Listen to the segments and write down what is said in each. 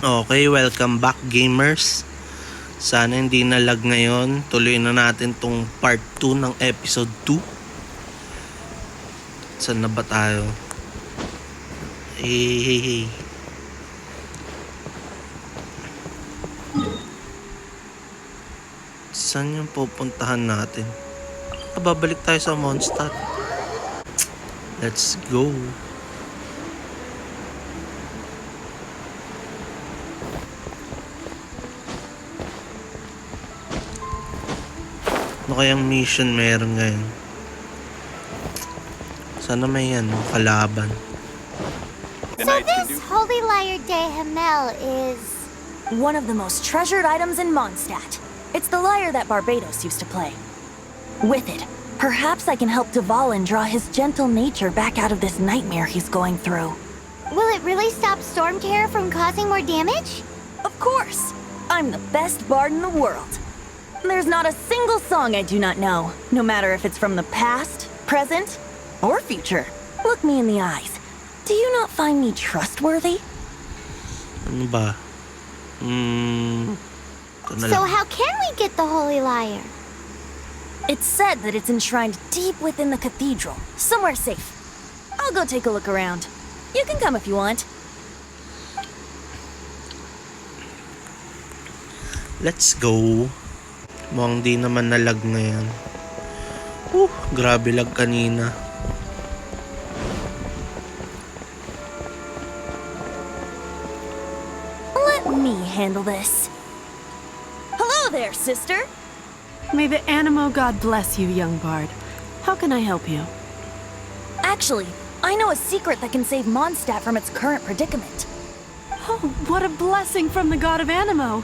Okay, welcome back gamers. Sana hindi na lag ngayon. Tuloy na natin tong part 2 ng episode 2. Saan na ba tayo? Hey. Saan yung pupuntahan natin? Babalik tayo sa Mondstadt. Let's go. Ano kayang mission meron ngayon? Sana may kalaban. So this Holy Lyre de Hamel is... one of the most treasured items in Mondstadt. It's the lyre that Barbados used to play. With it, perhaps I can help Dvalin draw his gentle nature back out of this nightmare he's going through. Will it really stop Storm Terror from causing more damage? Of course! I'm the best bard in the world. There's not a single song I do not know, no matter if it's from the past, present, or future. Look me in the eyes. Do you not find me trustworthy? Ano ba? So how can we get the Holy Lyre? It's said that it's enshrined deep within the cathedral, somewhere safe. I'll go take a look around. You can come if you want. Let's go. Mukhang di naman nalag ngayon. Grabe lag kanina. Let me handle this. Hello there, sister. May the Animo God bless you, young bard. How can I help you? Actually, I know a secret that can save Mondstadt from its current predicament. Oh, what a blessing from the god of Animo!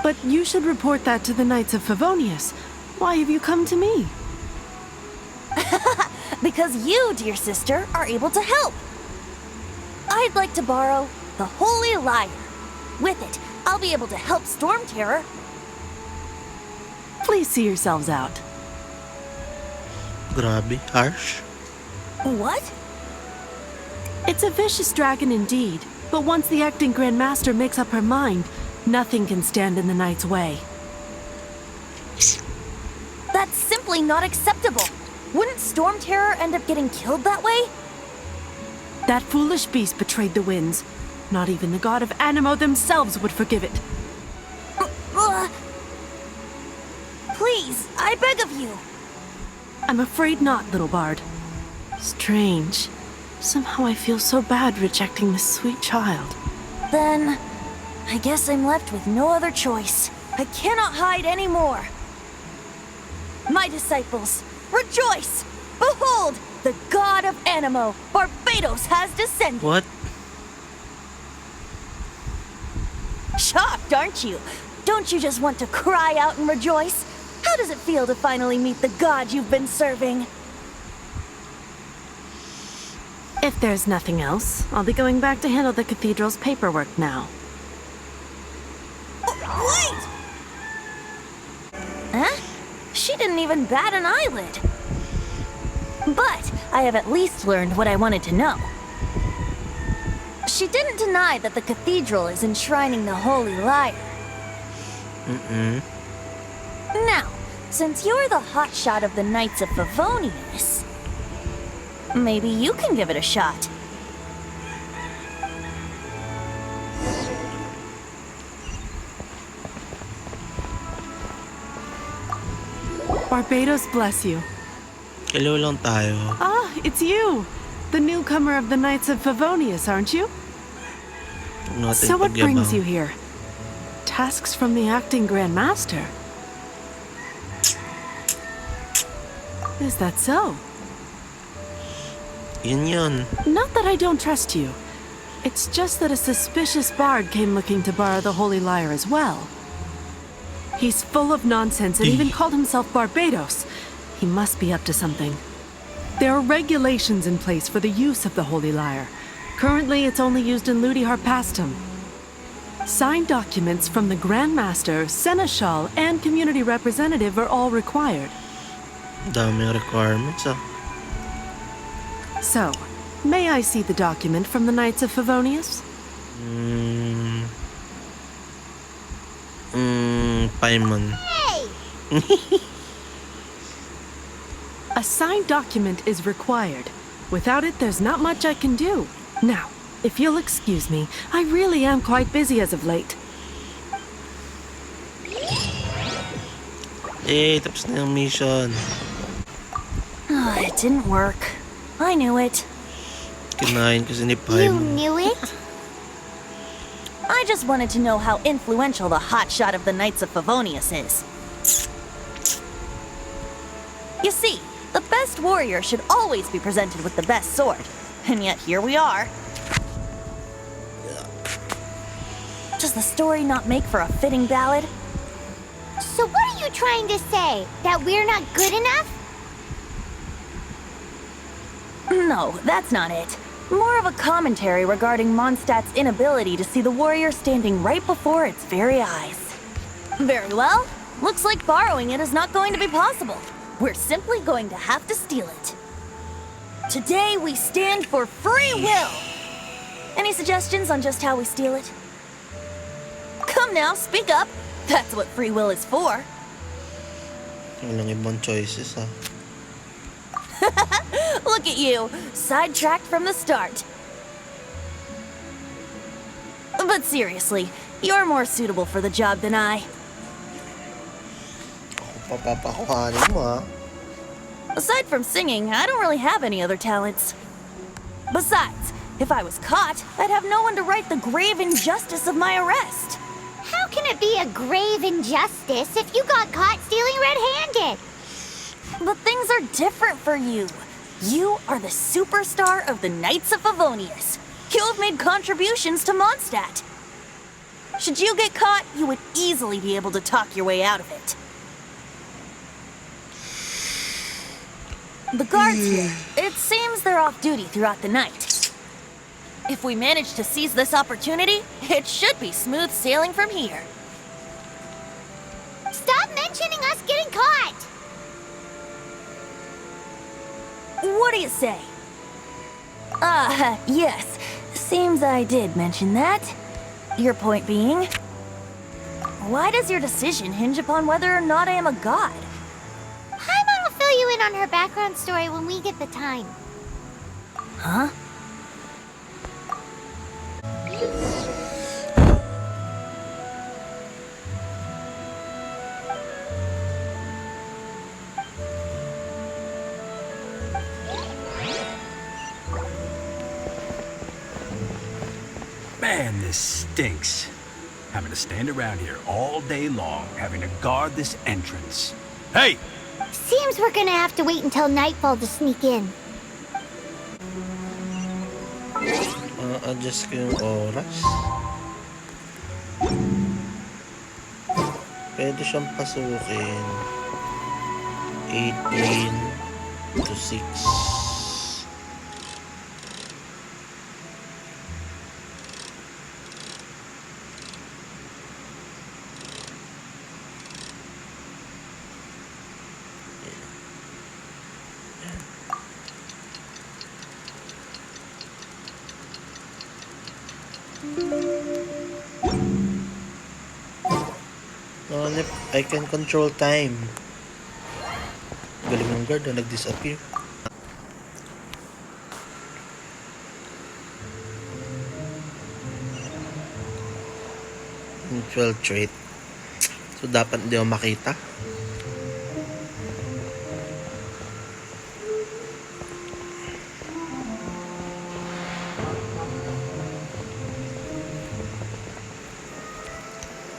But you should report that to the Knights of Favonius. Why have you come to me? Because you, dear sister, are able to help. I'd like to borrow the Holy Lyre. With it, I'll be able to help Storm Terror. Please see yourselves out. Grabe, harsh. What? It's a vicious dragon indeed, but once the acting Grand Master makes up her mind, nothing can stand in the Knight's way. That's simply not acceptable. Wouldn't Storm Terror end up getting killed that way? That foolish beast betrayed the winds. Not even the god of Animo themselves would forgive it. Please, I beg of you. I'm afraid not, little bard. Strange. Somehow I feel so bad rejecting this sweet child. Then, I guess I'm left with no other choice. I cannot hide anymore. My disciples, rejoice! Behold, the god of Animo, Barbados, has descended. What? Shocked, aren't you? Don't you just want to cry out and rejoice? How does it feel to finally meet the god you've been serving? If there's nothing else, I'll be going back to handle the cathedral's paperwork now. Wait! Huh? She didn't even bat an eyelid. But I have at least learned what I wanted to know. She didn't deny that the cathedral is enshrining the Holy Lyre. Now, since you're the hotshot of the Knights of Favonius, maybe you can give it a shot. Barbados bless you. Hello lang tayo. Ah, it's you! The newcomer of the Knights of Favonius, aren't you? So what brings you here? Tasks from the acting Grand Master? Is that so? Yun. Not that I don't trust you. It's just that a suspicious bard came looking to borrow the Holy Lyre as well. He's full of nonsense and even called himself Barbados. He must be up to something. There are regulations in place for the use of the Holy Lyre. Currently, it's only used in Ludi Harpastum. Signed documents from the Grand Master, Seneschal, and Community Representative are all required. Daming requirements ah. So, may I see the document from the Knights of Favonius? Paimon. Hey! A signed document is required. Without it, there's not much I can do. Now, if you'll excuse me, I really am quite busy as of late. Tapos na yung mission. It didn't work. I knew it. Kinain kasi ni You Paimon. knew it? I just wanted to know how influential the hotshot of the Knights of Favonius is. You see, the best warrior should always be presented with the best sword. And yet here we are. Does the story not make for a fitting ballad? So what are you trying to say? That we're not good enough? No, that's not it. More of a commentary regarding Mondstadt's inability to see the warrior standing right before its very eyes. Very well. Looks like borrowing it is not going to be possible. We're simply going to have to steal it. Today we stand for free will. Any suggestions on just how we steal it? Come now, speak up. That's what free will is for. Walang ibang choices ha. Look at you, sidetracked from the start. But seriously, you're more suitable for the job than I. Ako papakuhanin mo ha. Aside from singing, I don't really have any other talents. Besides, if I was caught, I'd have no one to right the grave injustice of my arrest. How can it be a grave injustice if you got caught stealing red-handed? But things are different for you. You are the superstar of the Knights of Favonius. You have made contributions to Mondstadt. Should you get caught, you would easily be able to talk your way out of it. The guards here, it seems they're off duty throughout the night. If we manage to seize this opportunity, it should be smooth sailing from here. Stop mentioning us getting caught! What do you say? Yes. Seems I did mention that. Your point being? Why does your decision hinge upon whether or not I am a god? Paimon will fill you in on her background story when we get the time. Huh? Man, this stinks. Having to stand around here all day long, having to guard this entrance. Hey! Seems we're gonna have to wait until nightfall to sneak in. Adjust ko yung oras. Pwede siyang pasukin. 18 to 6. I can control time. Galing ng guard na nag-disappear. Mutual trait. So dapat hindi ako makita.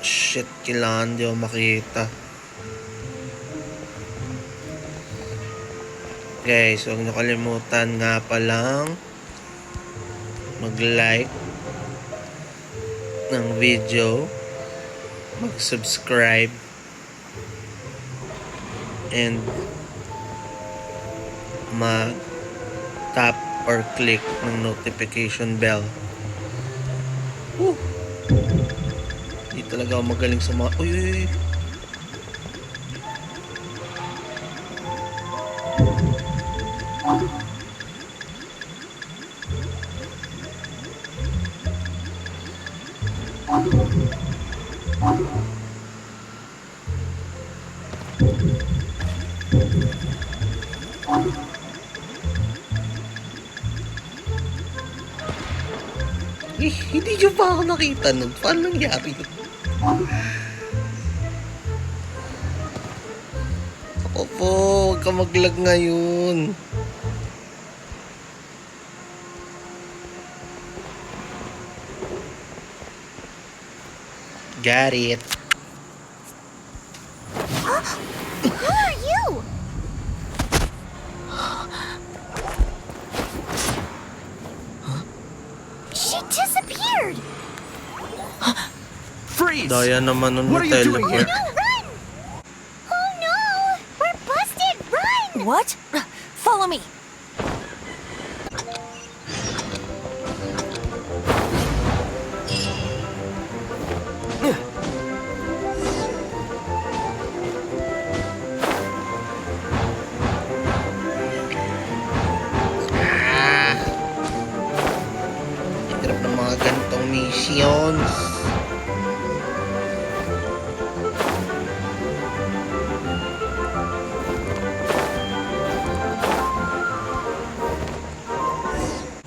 Shit, kailangan di ako makita. Guys, huwag niyo kalimutan nga palang mag-like ng video, mag-subscribe, and mag-tap or click ng notification bell. Woo! Hindi talaga ako magaling sa mga... Uy, uy, uy. Hindi nyo pa ako nakita nun. Paano nangyari yun? Ako po, huwag ka mag-lag ngayon. Got it. Who are you? She disappeared. Freeze! Daya naman nun What are you doing teleport. here? No, run! Oh no! We're busted! Run! What? Follow me. Hirap ng mga ganitong missions.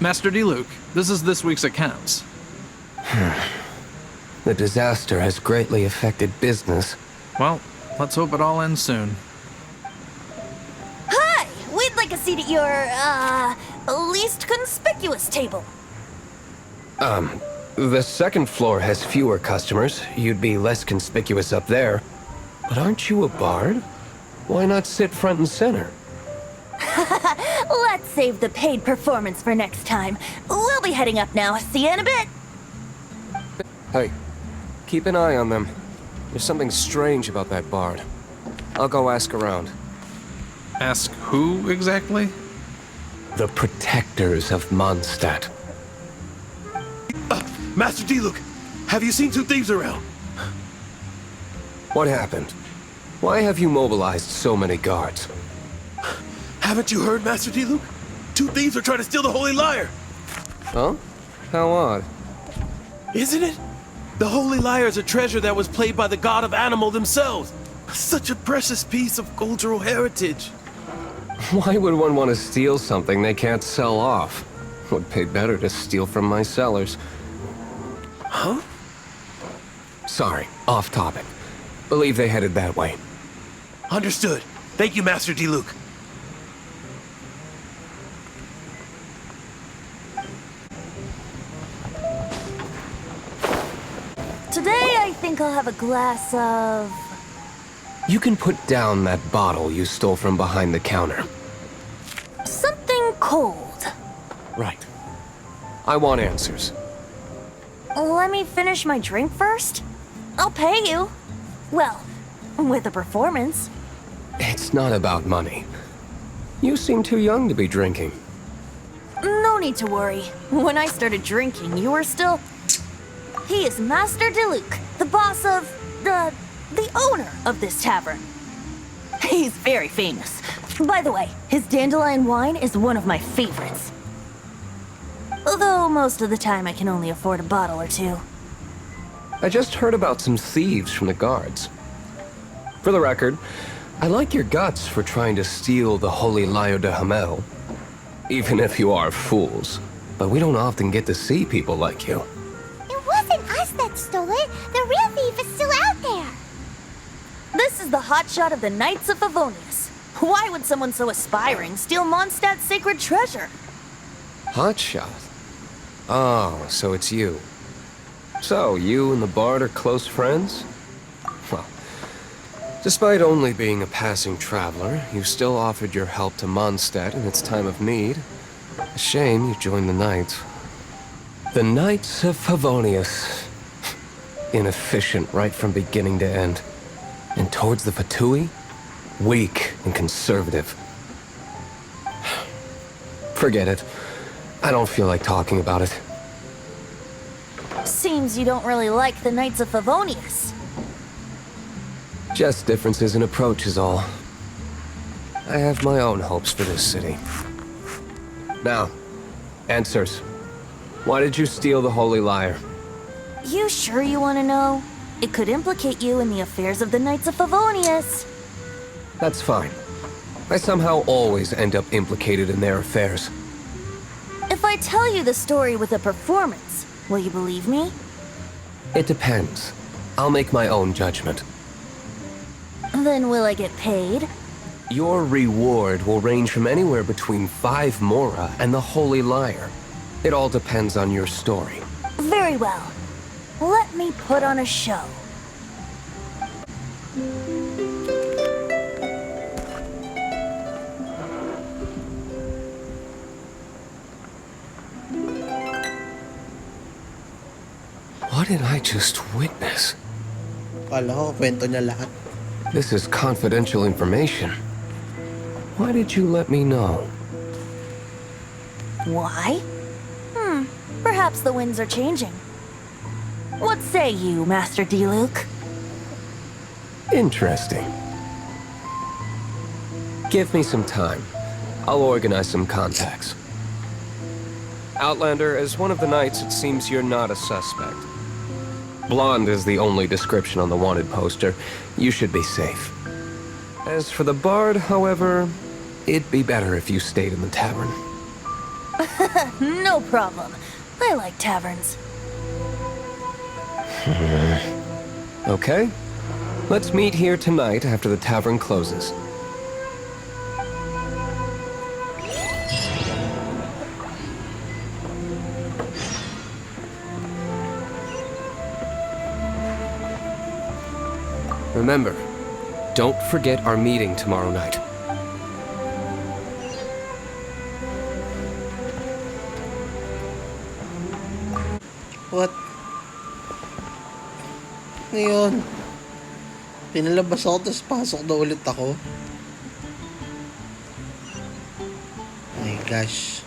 Master D-Luke, this is this week's accounts. The disaster has greatly affected business. Well, let's hope it all ends soon. Hi! We'd like a seat at your, least conspicuous table. The second floor has fewer customers. You'd be less conspicuous up there. But aren't you a bard? Why not sit front and center? Let's save the paid performance for next time. We'll be heading up now. See you in a bit. Hey, keep an eye on them. There's something strange about that bard. I'll go ask around. Ask who exactly? The protectors of Mondstadt. Master D-Luke, have you seen two thieves around? What happened? Why have you mobilized so many guards? Haven't you heard, Master D-Luke? Two thieves are trying to steal the Holy Lyre. Huh? How odd. Isn't it? The Holy Lyre is a treasure that was played by the god of animal themselves. Such a precious piece of cultural heritage. Why would one want to steal something they can't sell off? Would pay better to steal from my sellers. Huh? Sorry, off topic. Believe they headed that way. Understood. Thank you, Master D-Luke. Today, I think I'll have a glass of... You can put down that bottle you stole from behind the counter. something cold. Right. I want answers. Let me finish my drink first. I'll pay you. Well, with a performance. It's not about money. You seem too young to be drinking. No need to worry. When I started drinking, you were still... He is Master D-Luke, the boss of... the owner of this tavern. He's very famous. By the way, his dandelion wine is one of my favorites. Although most of the time I can only afford a bottle or two. I just heard about some thieves from the guards. For the record, I like your guts for trying to steal the Holy Lyre de Hamel. Even if you are fools. But we don't often get to see people like you. It wasn't us that stole it. The real thief is still out there. This is the hotshot of the Knights of Favonius. Why would someone so aspiring steal Mondstadt's sacred treasure? Hotshot? Oh, so it's you. So, you and the Bard are close friends? Well, despite only being a passing traveler, you still offered your help to Mondstadt in its time of need. A shame you joined the Knights. The Knights of Favonius. Inefficient right from beginning to end. And towards the Fatui, weak and conservative. Forget it. I don't feel like talking about it. Seems you don't really like the Knights of Favonius. Just differences in approach is all. I have my own hopes for this city. Now, answers. Why did you steal the Holy Lyre? You sure you want to know? It could implicate you in the affairs of the Knights of Favonius. That's fine. I somehow always end up implicated in their affairs. If I tell you the story with a performance, will you believe me? It depends. I'll make my own judgment. Then will I get paid? Your reward will range from anywhere between 5 mora and the Holy Lyre. It all depends on your story. Very well. Let me put on a show. What did I just witness? Kala ko, kwento niya lahat. This is confidential information. Why did you let me know? Why? Perhaps the winds are changing. What say you, Master Diluc? Interesting. Give me some time. I'll organize some contacts. Outlander, as one of the knights, it seems you're not a suspect. Blonde is the only description on the wanted poster. You should be safe. As for the bard, however, it'd be better if you stayed in the tavern. No problem. I like taverns. Okay. Let's meet here tonight after the tavern closes. Remember, don't forget our meeting tomorrow night. What? Ngayon, pinalabas ako, tapos pasok na ulit ako. My gosh.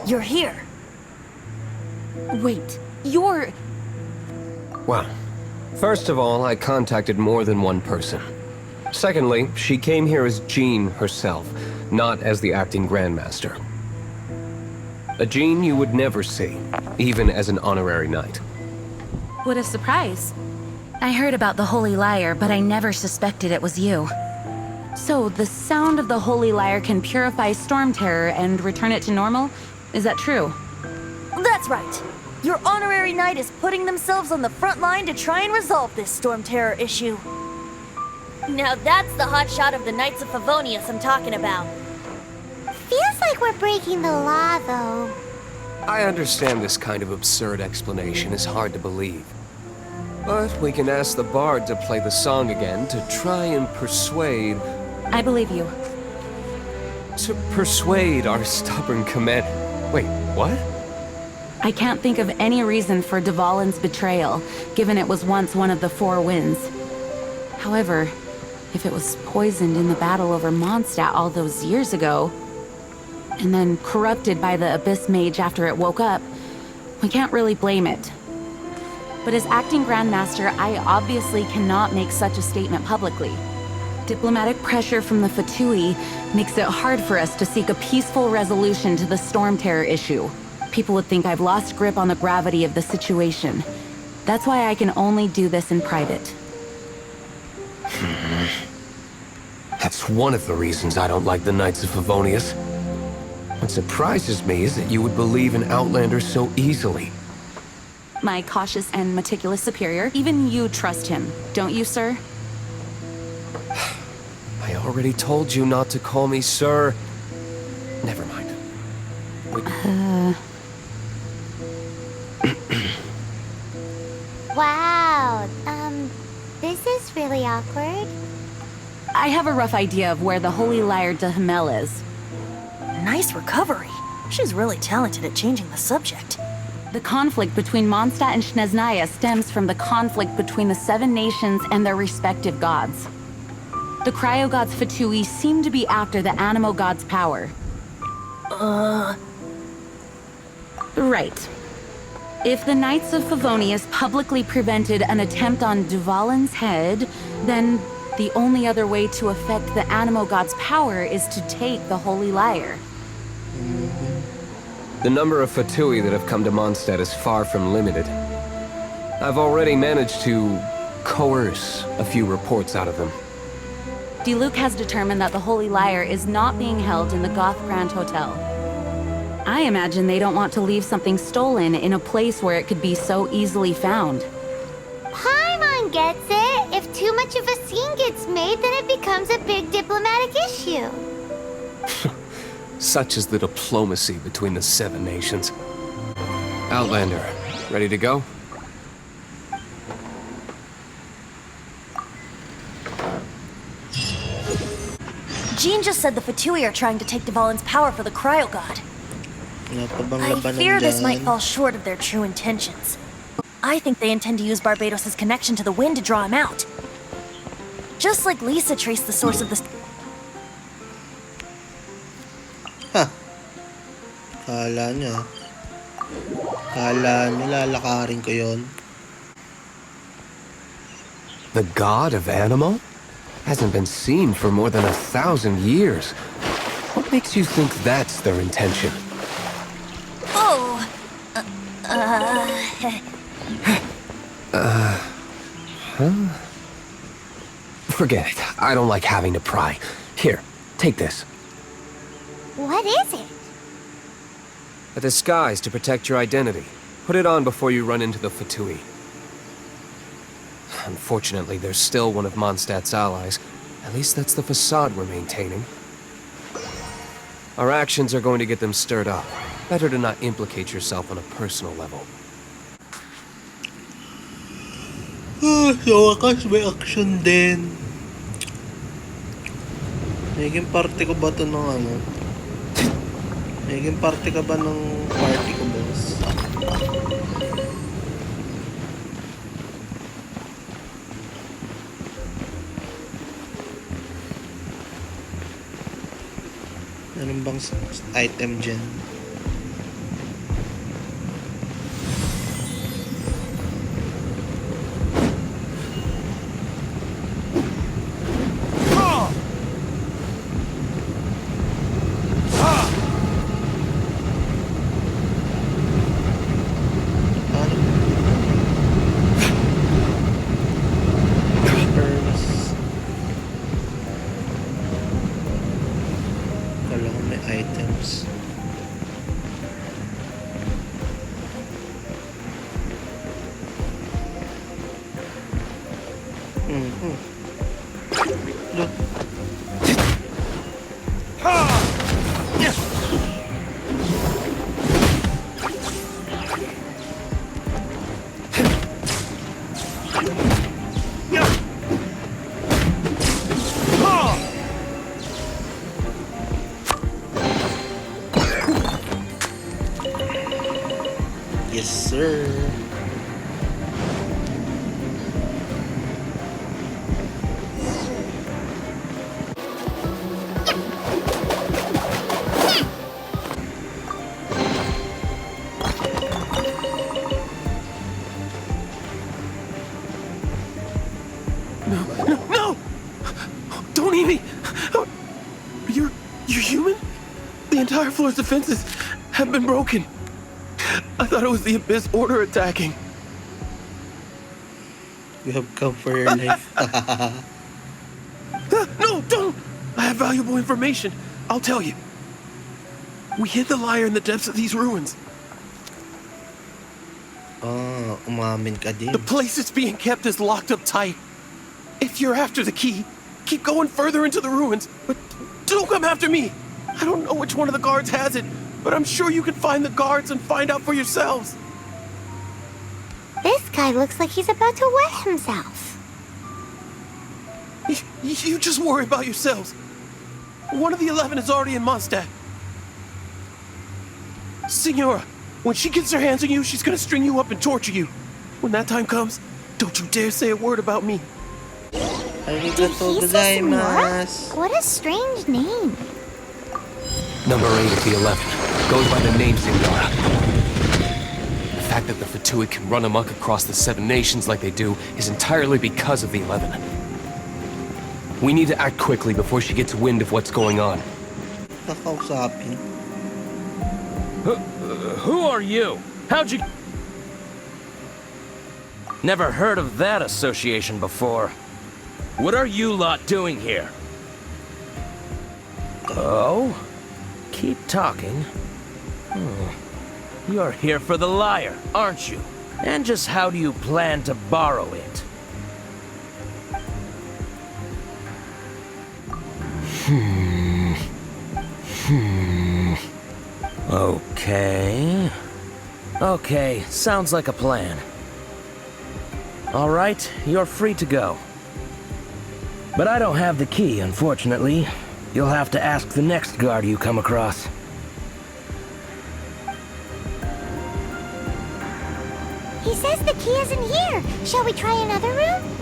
You're here. Wait, you're... Well, first of all, I contacted more than one person. Secondly, she came here as Jean herself, not as the acting Grandmaster. A Jean you would never see, even as an honorary knight. What a surprise. I heard about the Holy Lyre, but I never suspected it was you. So, the sound of the Holy Lyre can purify Storm Terror and return it to normal? Is that true? That's right. Your honorary knight is putting themselves on the front line to try and resolve this Storm Terror issue. Now that's the hotshot of the Knights of Favonius I'm talking about. Feels like we're breaking the law, though. I understand this kind of absurd explanation is hard to believe. But we can ask the bard to play the song again to try and persuade... I believe you. To persuade our stubborn command... Wait, what? I can't think of any reason for Dvalin's betrayal, given it was once one of the Four Winds. However, if it was poisoned in the battle over Mondstadt all those years ago, and then corrupted by the Abyss Mage after it woke up, we can't really blame it. But as acting Grandmaster, I obviously cannot make such a statement publicly. Diplomatic pressure from the Fatui makes it hard for us to seek a peaceful resolution to the Storm Terror issue. People would think I've lost grip on the gravity of the situation. That's why I can only do this in private. That's one of the reasons I don't like the Knights of Favonius. What surprises me is that you would believe in Outlander so easily. My cautious and meticulous superior, even you trust him, don't you, sir? I already told you not to call me sir. Never mind. Wow, this is really awkward. I have a rough idea of where the Holy Lyre de Himmel is. Nice recovery. She's really talented at changing the subject. The conflict between Mondstadt and Snezhnaya stems from the conflict between the Seven Nations and their respective gods. The cryo-gods Fatui seem to be after the Animo god's power. Right. If the Knights of Favonius publicly prevented an attempt on Dvalin's head, then the only other way to affect the Animo god's power is to take the Holy Lyre. The number of Fatui that have come to Mondstadt is far from limited. I've already managed to coerce a few reports out of them. Diluc has determined that the Holy Lyre is not being held in the Goth Grand Hotel. I imagine they don't want to leave something stolen in a place where it could be so easily found. Paimon gets it. If too much of a scene gets made, then it becomes a big diplomatic issue. Such is the diplomacy between the Seven Nations. Outlander, ready to go? Jean just said the Fatui are trying to take Dvalin's power for the Cryo God. Wala pa bang I labanan fear this might dyan? fall short of their true intentions. I think they intend to use Barbados' connection to the wind to draw him out. Just like Lisa traced the source of this. Kala nyo. Kala nyo lalakarin ko yun. The god of Animal? Hasn't been seen for more than 1,000 years. What makes you think that's their intention? Oh! Forget it. I don't like having to pry. Here, take this. What is it? A disguise to protect your identity. Put it on before you run into the Fatui. Unfortunately, there's still one of Mondstadt's allies. At least that's the facade we're maintaining. Our actions are going to get them stirred up. Better to not implicate yourself on a personal level. Sa wakas, may action din. Naging parte ko ba ito ng ano? Naging parte ka ba ng party ko, boss? Anong bang item dyan? Items. Look. Yes, sir. No! Don't eat me! You're human? The entire floor's defenses have been broken. I thought it was the Abyss Order attacking. You have come for your life. No, don't! I have valuable information. I'll tell you. We hid the lyre in the depths of these ruins. Oh, umamin ka din. The place it's being kept is locked up tight. If you're after the key, keep going further into the ruins, but don't come after me. I don't know which one of the guards has it, but I'm sure you can find the guards and find out for yourselves. This guy looks like he's about to wet himself. You just worry about yourselves. One of the 11 is already in Mondstadt. Signora, when she gets her hands on you, she's gonna string you up and torture you. When that time comes, don't you dare say a word about me. Did he say Signora? What a strange name. Number 8 of the 11 goes by the name Signora. The fact that the Fatui can run amok across the Seven Nations like they do is entirely because of the 11. We need to act quickly before she gets wind of what's going on. Kakausapin. Who are you? How'd you... Never heard of that association before. What are you lot doing here? Oh? Keep talking. You're here for the lyre, aren't you? And just how do you plan to borrow it? Okay. Okay, sounds like a plan. All right, you're free to go. But I don't have the key, unfortunately. You'll have to ask the next guard you come across. He says the key isn't here. Shall we try another room?